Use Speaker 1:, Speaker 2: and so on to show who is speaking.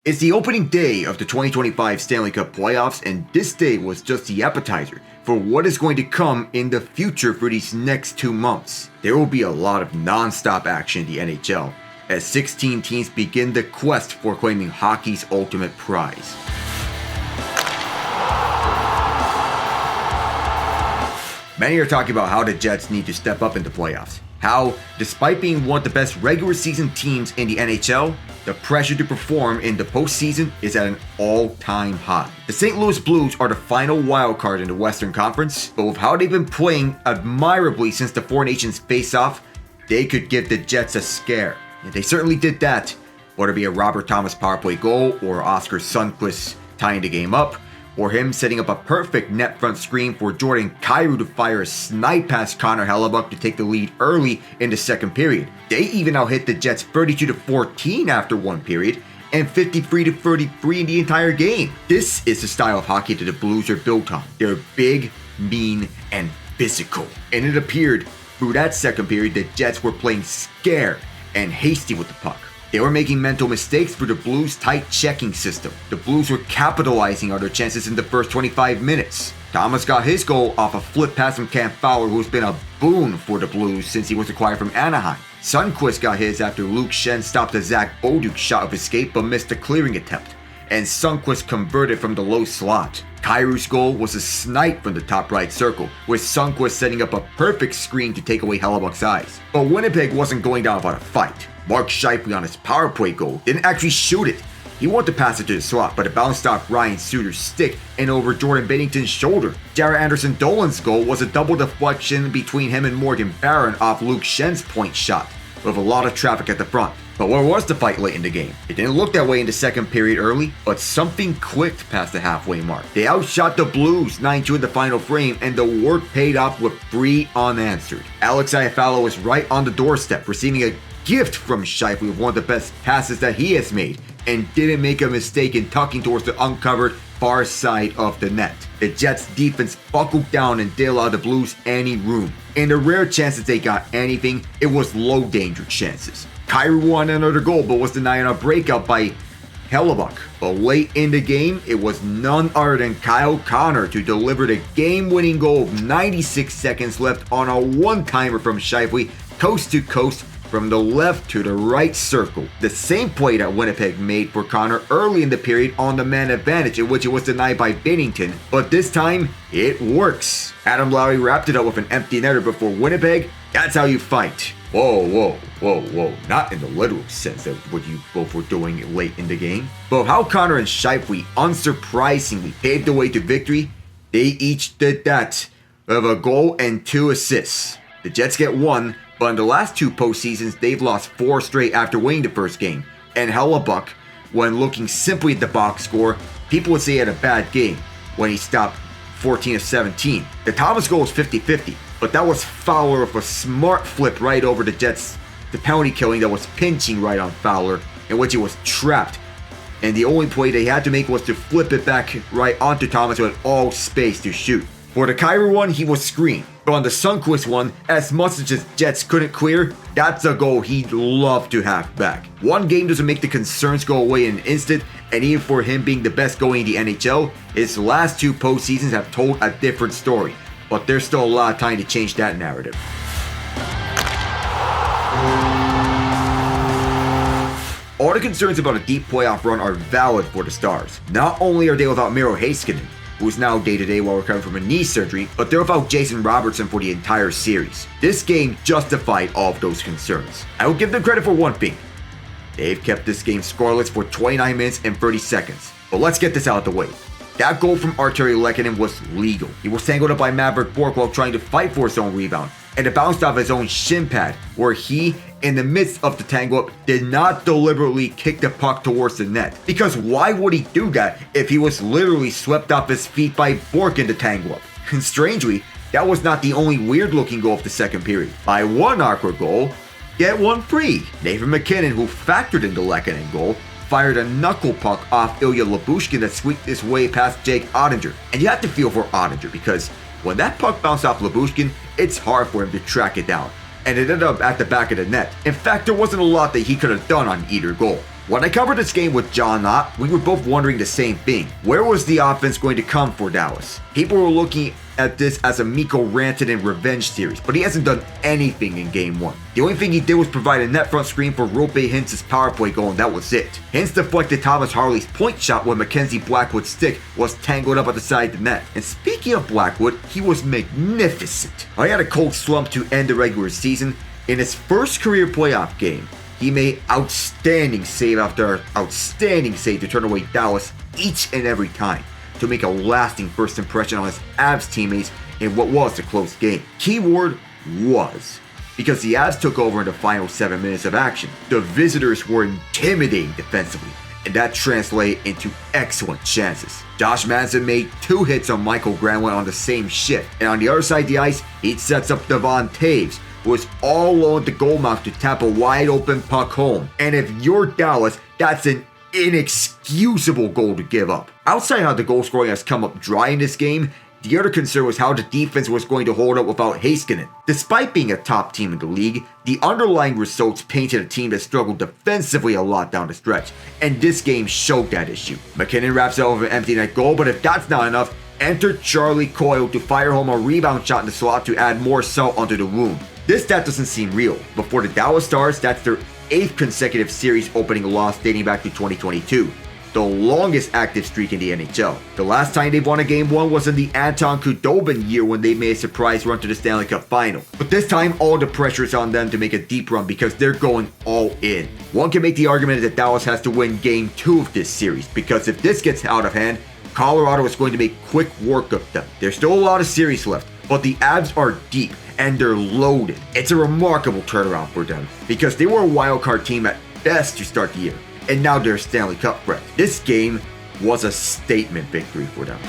Speaker 1: It's the opening day of the 2025 Stanley Cup Playoffs, and this day was just the appetizer for what is going to come in the future for these next 2 months. There will be a lot of non-stop action in the NHL as 16 teams begin the quest for claiming hockey's ultimate prize. Many are talking about how the Jets need to step up in the playoffs. How, despite being one of the best regular season teams in the NHL, the pressure to perform in the postseason is at an all-time high. The St. Louis Blues are the final wild card in the Western Conference, but with how they've been playing admirably since the Four Nations face-off, they could give the Jets a scare. And they certainly did that, whether it be a Robert Thomas power play goal or Oscar Sundqvist tying the game up, or him setting up a perfect net front screen for Jordan Kyrou to fire a snipe past Connor Hellebuyck to take the lead early in the second period. They even now hit the Jets 32-14 after one period and 53-33 in the entire game. This is the style of hockey that the Blues are built on. They're big, mean, and physical. And it appeared through that second period the Jets were playing scared and hasty with the puck. They were making mental mistakes through the Blues' tight checking system. The Blues were capitalizing on their chances in the first 25 minutes. Thomas got his goal off a flip pass from Cam Fowler, who's been a boon for the Blues since he was acquired from Anaheim. Sundqvist got his after Luke Schenn stopped a Zach Bolduc shot of escape but missed a clearing attempt, and Sundqvist converted from the low slot. Kyrou's goal was a snipe from the top right circle, with Sundqvist setting up a perfect screen to take away Hellebuyck's eyes. But Winnipeg wasn't going down without a fight. Mark Scheifele on his power play goal didn't actually shoot it. He wanted to pass it to the slot, but it bounced off Ryan Suter's stick and over Jordan Binnington's shoulder. Jared Anderson-Dolan's goal was a double deflection between him and Morgan Barron off Luke Schenn's point shot, with a lot of traffic at the front. But where was the fight late in the game? It didn't look that way in the second period early, but something clicked past the halfway mark. They outshot the Blues 9-2 in the final frame, and the work paid off with 3 unanswered. Alex Iafallo was right on the doorstep, receiving a gift from Scheifele with one of the best passes that he has made, and didn't make a mistake in tucking towards the uncovered far side of the net. The Jets defense buckled down and didn't allow the Blues any room. In the rare chances they got anything, it was low danger chances. Kyrou won another goal but was denied on a breakout by Hellebuyck. But late in the game, it was none other than Kyle Connor to deliver the game-winning goal with 96 seconds left on a one-timer from Scheifele, coast to coast, from the left to the right circle. The same play that Winnipeg made for Connor early in the period on the man advantage, in which it was denied by Binnington, but this time it works. Adam Lowry wrapped it up with an empty netter before Winnipeg. That's how you fight. Whoa. Not in the literal sense of what you both were doing late in the game, but how Connor and Scheifele unsurprisingly paved the way to victory. They each did that with a goal and 2 assists. The Jets get 1, but in the last 2 postseasons, they've lost 4 straight after winning the first game. And Hellebuyck, when looking simply at the box score, people would say he had a bad game when he stopped 14 of 17. The Thomas goal was 50-50, but that was Fowler with a smart flip right over the Jets, the penalty killing that was pinching right on Fowler, in which he was trapped. And the only play they had to make was to flip it back right onto Thomas, who had all space to shoot. For the Kyrou one, he was screened. But on the Sundqvist one, as much as the Jets couldn't clear, that's a goal he'd love to have back. One game doesn't make the concerns go away in an instant, and even for him being the best goalie in the NHL, his last 2 postseasons have told a different story. But there's still a lot of time to change that narrative. All the concerns about a deep playoff run are valid for the Stars. Not only are they without Miro Heiskanen, who is now day-to-day while recovering from a knee surgery, but they're without Jason Robertson for the entire series. This game justified all of those concerns. I will give them credit for one thing. They've kept this game scoreless for 29 minutes and 30 seconds. But let's get this out of the way. That goal from Artturi Lehkonen was legal. He was tangled up by Maverick Bourque while trying to fight for his own rebound, and it bounced off his own shin pad, where he, in the midst of the tangle-up, did not deliberately kick the puck towards the net. Because why would he do that if he was literally swept off his feet by Bourque in the tangle-up? And strangely, that was not the only weird-looking goal of the second period. By one awkward goal, get one free. Nathan MacKinnon, who factored in the Lehkonen goal, fired a knuckle puck off Ilya Lyubushkin that squeaked his way past Jake Ottinger. And you have to feel for Ottinger, because when that puck bounced off Lyubushkin, it's hard for him to track it down. And it ended up at the back of the net. In fact, there wasn't a lot that he could have done on either goal. When I covered this game with John Knott, we were both wondering the same thing. Where was the offense going to come for Dallas? People were looking at this as a Mikko Rantanen revenge series, but he hasn't done anything in Game 1. The only thing he did was provide a net front screen for Roope Hintz's power play goal, and that was it. Hintz deflected Thomas Harley's point shot when Mackenzie Blackwood's stick was tangled up at the side of the net. And speaking of Blackwood, he was magnificent. I had a cold slump to end the regular season. In his first career playoff game, he made outstanding save after outstanding save to turn away Dallas each and every time, to make a lasting first impression on his Avs teammates in what was a close game. Keyword was, because the Avs took over in the final 7 minutes of action. The visitors were intimidating defensively, and that translated into excellent chances. Josh Manson made 2 hits on Michael Granlund on the same shift, and on the other side of the ice, he sets up Devon Taves, who was all alone at the goal mouth to tap a wide open puck home. And if you're Dallas, that's an inexcusable goal to give up. Outside how the goal scoring has come up dry in this game, the other concern was how the defense was going to hold up without Heiskanen. Despite being a top team in the league, the underlying results painted a team that struggled defensively a lot down the stretch, and this game showed that issue. McKinnon wraps it over an empty net goal, but if that's not enough, enter Charlie Coyle to fire home a rebound shot in the slot to add more salt onto the wound. This stat doesn't seem real, but for the Dallas Stars, that's their 8th consecutive series opening loss dating back to 2022, the longest active streak in the NHL. The last time they've won a Game 1 was in the Anton Khudobin year when they made a surprise run to the Stanley Cup Final. But this time, all the pressure is on them to make a deep run because they're going all in. One can make the argument that Dallas has to win Game 2 of this series, because if this gets out of hand, Colorado is going to make quick work of them. There's still a lot of series left, but the Avs are deep and they're loaded. It's a remarkable turnaround for them because they were a wildcard team at best to start the year, and now they're Stanley Cup threat. This game was a statement victory for them.